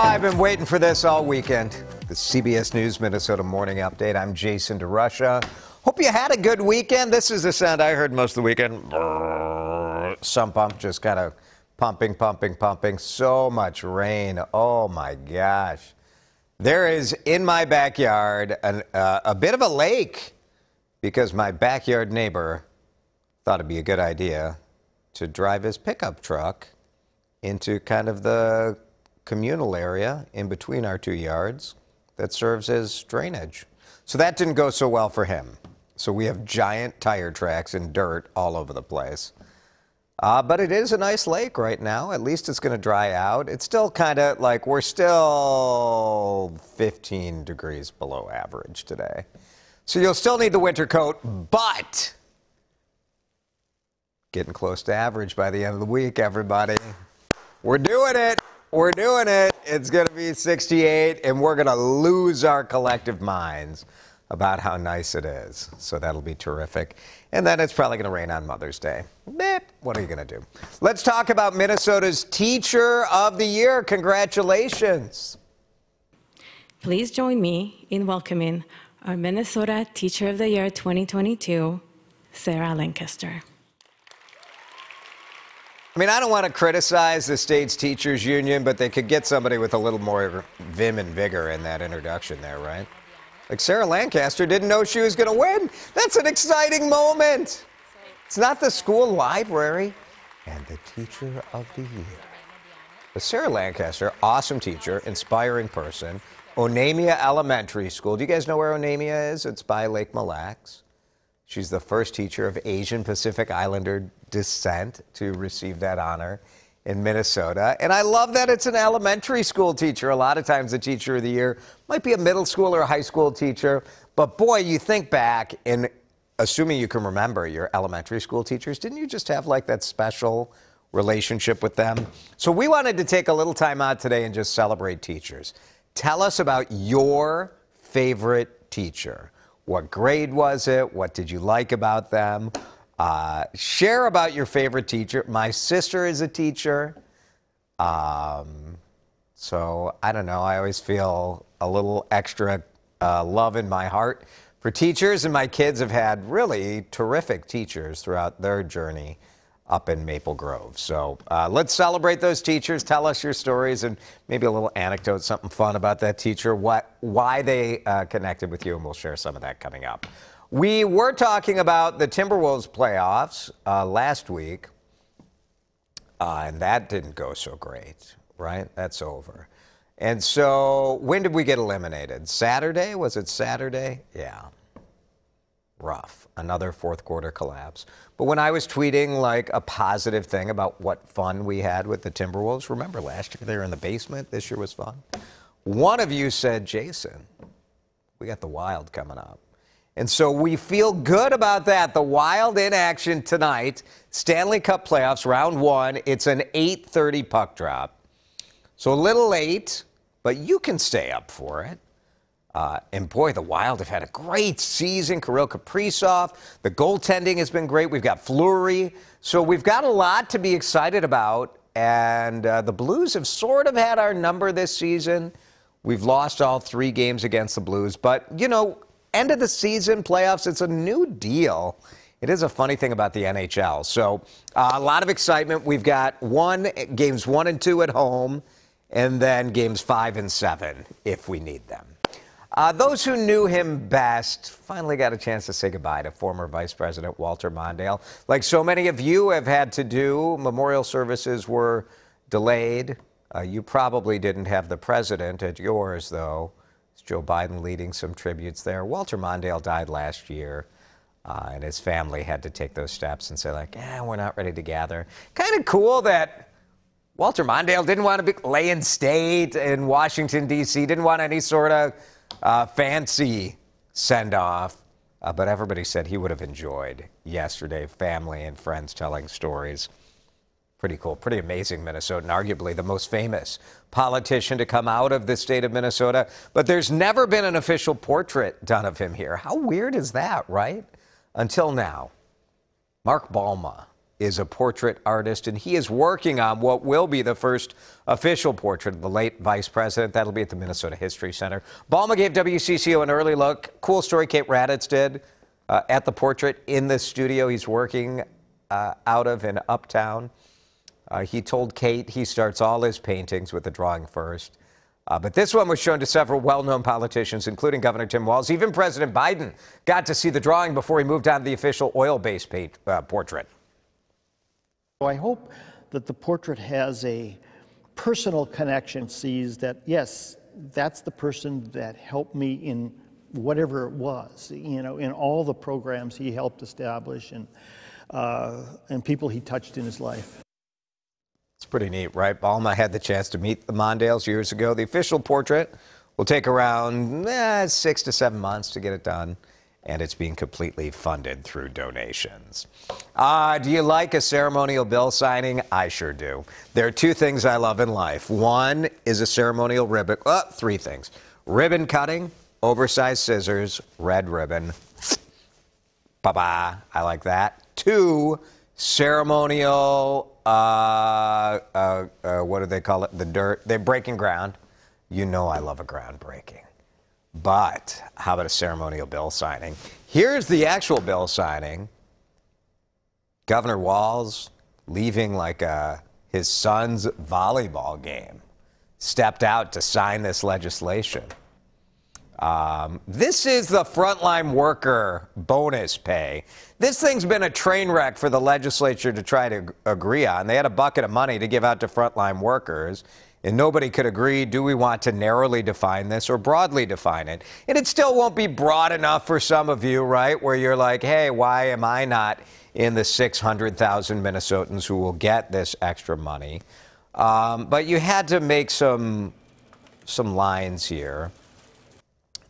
I've been waiting for this all weekend. The CBS News Minnesota Morning Update. I'm Jason DeRusha. Hope you had a good weekend. This is the sound I heard most of the weekend. Sump pump, just kind of pumping. So much rain. Oh my gosh. There is in my backyard a bit of a lake because my backyard neighbor thought it'd be a good idea to drive his pickup truck into kind of the communal area in between our two yards that serves as drainage. So that didn't go so well for him. So we have giant tire tracks and dirt all over the place. But it is a nice lake right now. At least it's going to dry out. It's still kind of like we're still 15 degrees below average today. So you'll still need the winter coat, but getting close to average by the end of the week, everybody. We're doing it. We're doing it. It's going to be 68, and we're going to lose our collective minds about how nice it is. So that'll be terrific. And then it's probably going to rain on Mother's Day. Beep. What are you going to do? Let's talk about Minnesota's Teacher of the Year. Congratulations. Please join me in welcoming our Minnesota Teacher of the Year 2022, Sarah Lancaster. I mean, I don't want to criticize the state's teachers union, but they could get somebody with a little more vim and vigor in that introduction there, right? Like Sarah Lancaster didn't know she was going to win. That's an exciting moment. It's not the school library and the Teacher of the Year. But Sarah Lancaster, awesome teacher, inspiring person. Onamia Elementary School. Do you guys know where Onamia is? It's by Lake Mille Lacs. She's the first teacher of Asian Pacific Islander descent to receive that honor in Minnesota. And I love that it's an elementary school teacher. A lot of times the Teacher of the Year might be a middle school or a high school teacher. But boy, you think back, and assuming you can remember your elementary school teachers, didn't you just have like that special relationship with them? So we wanted to take a little time out today and just celebrate teachers. Tell us about your favorite teacher. What grade was it? What did you like about them? Share about your favorite teacher. My sister is a teacher. So I don't know. I always feel a little extra love in my heart for teachers. And my kids have had really terrific teachers throughout their journey up in Maple Grove. So let's celebrate those teachers. Tell us your stories and maybe a little anecdote, something fun about that teacher, why they connected with you, and we'll share some of that coming up. We were talking about the Timberwolves playoffs last week, and that didn't go so great, right? That's over. And so when did we get eliminated? Saturday? Was it Saturday? Yeah. Rough. Another fourth quarter collapse. But when I was tweeting like a positive thing about what fun we had with the Timberwolves, remember last year they were in the basement, this year was fun? One of you said, Jason, we got the Wild coming up. And so we feel good about that. The Wild in action tonight. Stanley Cup playoffs, round one. It's an 8:30 puck drop. So a little late, but you can stay up for it. And boy, the Wild have had a great season. Kirill Kaprizov, the goaltending has been great. We've got Fleury. So we've got a lot to be excited about. And the Blues have sort of had our number this season. We've lost all 3 games against the Blues. But, you know, end of the season, playoffs, it's a new deal. It is a funny thing about the NHL. So a lot of excitement. We've got games 1 and 2 at home, and then games 5 and 7 if we need them. Those who knew him best finally got a chance to say goodbye to former Vice President Walter Mondale. Like so many of you have had to do, memorial services were delayed. You probably didn't have the president at yours, though. It's Joe Biden leading some tributes there. Walter Mondale died last year, and his family had to take those steps and say, like, we're not ready to gather. Kind of cool that Walter Mondale didn't want to lay in state in Washington, D.C., didn't want any sort of fancy send-off, but everybody said he would have enjoyed yesterday, family and friends telling stories. Pretty cool, pretty amazing Minnesotan, arguably the most famous politician to come out of the state of Minnesota. But there's never been an official portrait done of him here. How weird is that, right? Until now. Mark Balma is a portrait artist, and he is working on what will be the first official portrait of the late vice president. That'll be at the Minnesota History Center. Balma gave WCCO an early look. Cool story Kate Raditz did at the portrait in the studio he's working out of in Uptown. He told Kate he starts all his paintings with the drawing first. But this one was shown to several well-known politicians, including Governor Tim Walz. Even President Biden got to see the drawing before he moved on to the official oil-based portrait. I hope that the portrait has a personal connection, sees that, yes, that's the person that helped me in whatever it was, you know, in all the programs he helped establish and people he touched in his life. It's pretty neat, right? Balma had the chance to meet the Mondales years ago. The official portrait will take around 6 to 7 months to get it done, and it's being completely funded through donations. Do you like a ceremonial bill signing? I sure do. There are two things I love in life. One is a ceremonial ribbon. Three things. Ribbon cutting, oversized scissors, red ribbon. Ba-ba. I like that. Two, ceremonial, what do they call it? The dirt. They're breaking ground. You know I love a groundbreaking. But how about a ceremonial bill signing? Here's the actual bill signing. Governor Walz, leaving like his son's volleyball game, stepped out to sign this legislation. This is the frontline worker bonus pay. This thing's been a train wreck for the legislature to try to agree on. They had a bucket of money to give out to frontline workers, and nobody could agree, do we want to narrowly define this or broadly define it? And it still won't be broad enough for some of you, right, where you're like, hey, why am I not in the 600,000 Minnesotans who will get this extra money? But you had to make some lines here.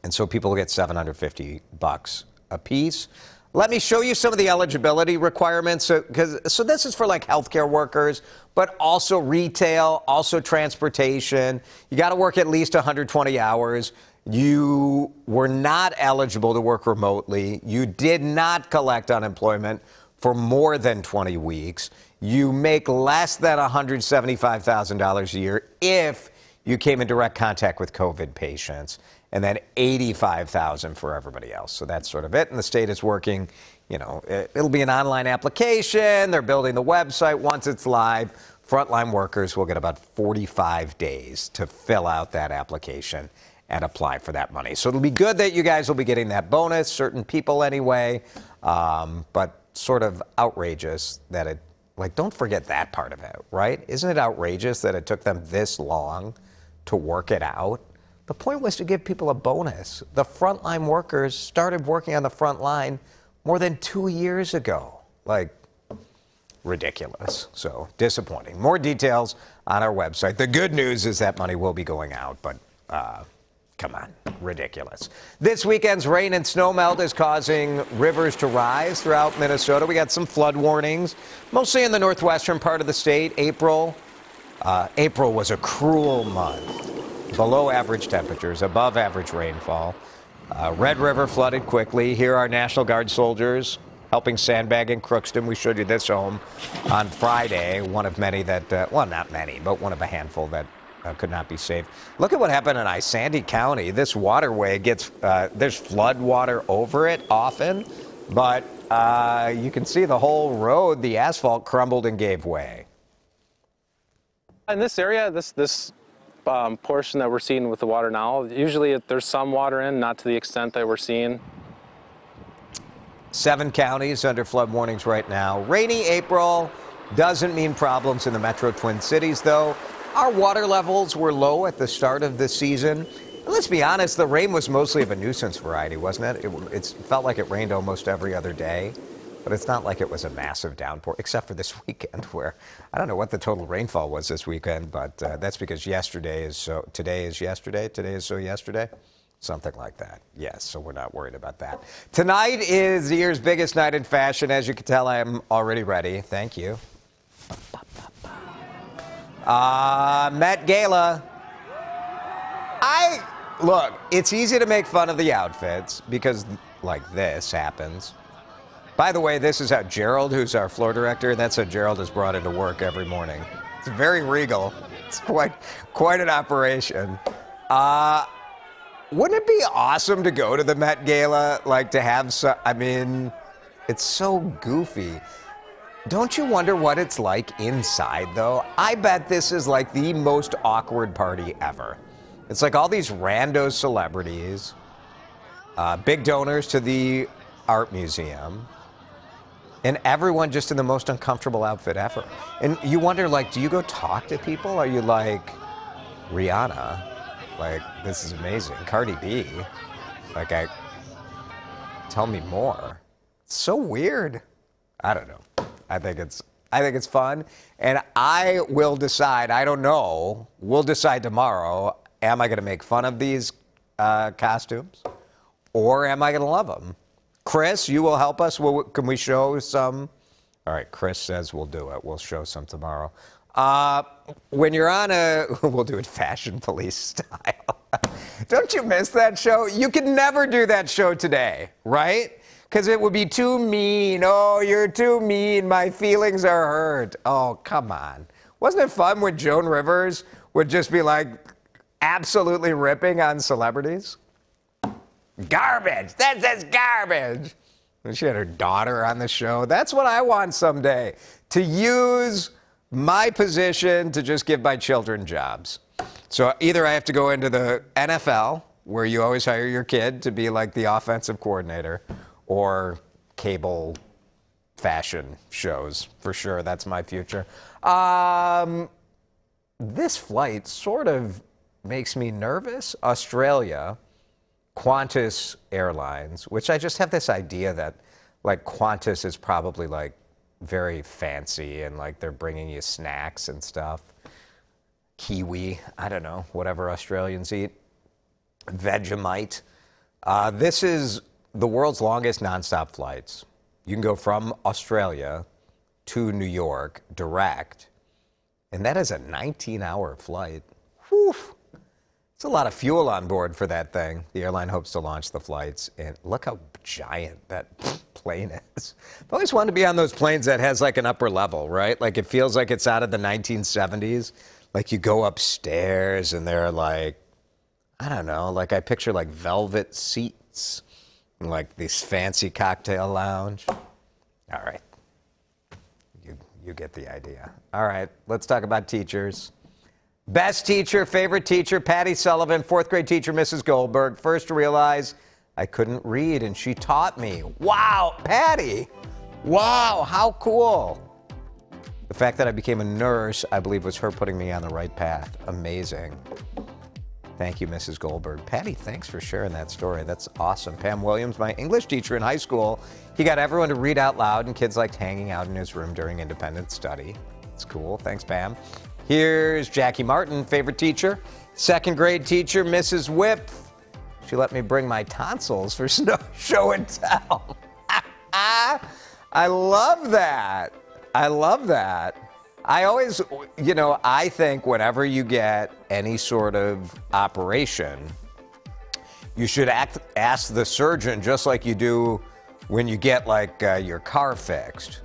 And so people get $750 a piece. Let me show you some of the eligibility requirements. So this is for like healthcare workers, but also retail, also transportation. You got to work at least 120 hours. You were not eligible to work remotely. You did not collect unemployment for more than 20 weeks. You make less than $175,000 a year if you came in direct contact with COVID patients, and then $85,000 for everybody else. So that's sort of it. And the state is working, you know, it'll be an online application. They're building the website. Once it's live, frontline workers will get about 45 days to fill out that application and apply for that money. So it'll be good that you guys will be getting that bonus, certain people anyway, but sort of outrageous that it, like, don't forget that part of it, right? Isn't it outrageous that it took them this long to work it out? The point was to give people a bonus. The frontline workers started working on the front line more than 2 years ago. Like, ridiculous. So, disappointing. More details on our website. The good news is that money will be going out, but come on, ridiculous. This weekend's rain and snowmelt is causing rivers to rise throughout Minnesota. We got some flood warnings, mostly in the northwestern part of the state. April was a cruel month. Below average temperatures, above average rainfall. Red River flooded quickly. Here are National Guard soldiers helping sandbag in Crookston. We showed you this home on Friday. One of many that, well, not many, but one of a handful that could not be saved. Look at what happened in Isanti County. This waterway gets, there's flood water over it often, but you can see the whole road, the asphalt crumbled and gave way. In this area, this portion that we're seeing with the water now, usually there's some water in, not to the extent that we're seeing. 7 counties under flood warnings right now. Rainy April doesn't mean problems in the Metro Twin Cities, though. Our water levels were low at the start of the season. And let's be honest, the rain was mostly of a nuisance variety, wasn't it? It felt like it rained almost every other day. But it's not like it was a massive downpour, except for this weekend where I don't know what the total rainfall was this weekend, but that's because yesterday is so, today is yesterday, today is so yesterday, something like that. Yes, so we're not worried about that. Tonight is the year's biggest night in fashion. As you can tell, I am already ready. Thank you. Met Gala. Look, it's easy to make fun of the outfits because like this happens. By the way, this is how Gerald, who's our floor director, that's how Gerald is brought into work every morning. It's very regal. It's quite an operation. Wouldn't it be awesome to go to the Met Gala? Like to have some, I mean, it's so goofy. Don't you wonder what it's like inside, though? I bet this is like the most awkward party ever. It's like all these rando celebrities, big donors to the art museum, and everyone just in the most uncomfortable outfit ever. And you wonder, like, do you go talk to people? Are you like, Rihanna? Like, this is amazing. Cardi B? Like, tell me more. It's so weird. I don't know. I think it's fun. And I will decide, I don't know, we'll decide tomorrow, am I going to make fun of these costumes? Or am I going to love them? Chris, you will help us. Can we show some? All right, Chris says we'll do it. We'll show some tomorrow. When you're on we'll do it Fashion Police style. Don't you miss that show? You can never do that show today, right? Because it would be too mean. Oh, you're too mean. My feelings are hurt. Oh, come on. Wasn't it fun when Joan Rivers would just be like absolutely ripping on celebrities? Garbage. That's garbage. And she had her daughter on the show. That's what I want someday. To use my position to just give my children jobs. So either I have to go into the NFL, where you always hire your kid to be like the offensive coordinator, or cable fashion shows. For sure, that's my future. This flight sort of makes me nervous. Australia, Qantas Airlines, which I just have this idea that like Qantas is probably like very fancy and like they're bringing you snacks and stuff. Kiwi, I don't know, whatever Australians eat. Vegemite. This is the world's longest nonstop flights. You can go from Australia to New York direct, and that is a 19-hour flight. Whew. It's a lot of fuel on board for that thing. The airline hopes to launch the flights, and look how giant that plane is. I've always wanted to be on those planes that has like an upper level, right? Like it feels like it's out of the 1970s. Like you go upstairs and they're like, I don't know, like I picture like velvet seats and like this fancy cocktail lounge. All right. You get the idea. All right, let's talk about teachers. Best teacher, favorite teacher, Patty Sullivan, fourth grade teacher, Mrs. Goldberg. First to realize I couldn't read and she taught me. Wow, Patty. Wow, how cool. The fact that I became a nurse, I believe, was her putting me on the right path. Amazing. Thank you, Mrs. Goldberg. Patty, thanks for sharing that story. That's awesome. Pam Williams, my English teacher in high school, he got everyone to read out loud, and kids liked hanging out in his room during independent study. It's cool. Thanks, Pam. Here's Jackie Martin, favorite teacher. Second grade teacher, Mrs. Whip. She let me bring my tonsils for show and tell. I love that. I love that. I always, you know, I think whenever you get any sort of operation, you should ask the surgeon just like you do when you get like your car fixed.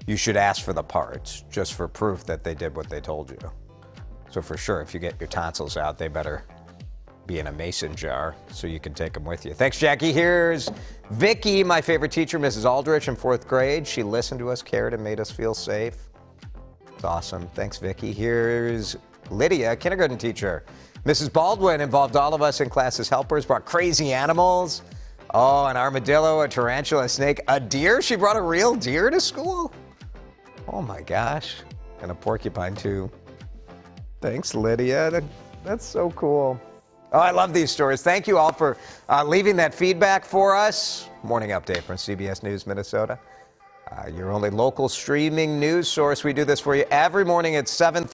You should ask for the parts just for proof that they did what they told you. So for sure, if you get your tonsils out, they better be in a mason jar so you can take them with you. Thanks, Jackie. Here's Vicky, my favorite teacher, Mrs. Aldrich in fourth grade. She listened to us, cared, and made us feel safe. It's awesome. Thanks, Vicky. Here's Lydia, kindergarten teacher. Mrs. Baldwin involved all of us in class as helpers, brought crazy animals. Oh, an armadillo, a tarantula, a snake, a deer. She brought a real deer to school. Oh my gosh. And a porcupine too. Thanks, Lydia. That's so cool. Oh, I love these stories. Thank you all for leaving that feedback for us. Morning update from CBS News, Minnesota. Your only local streaming news source. We do this for you every morning at 7:30.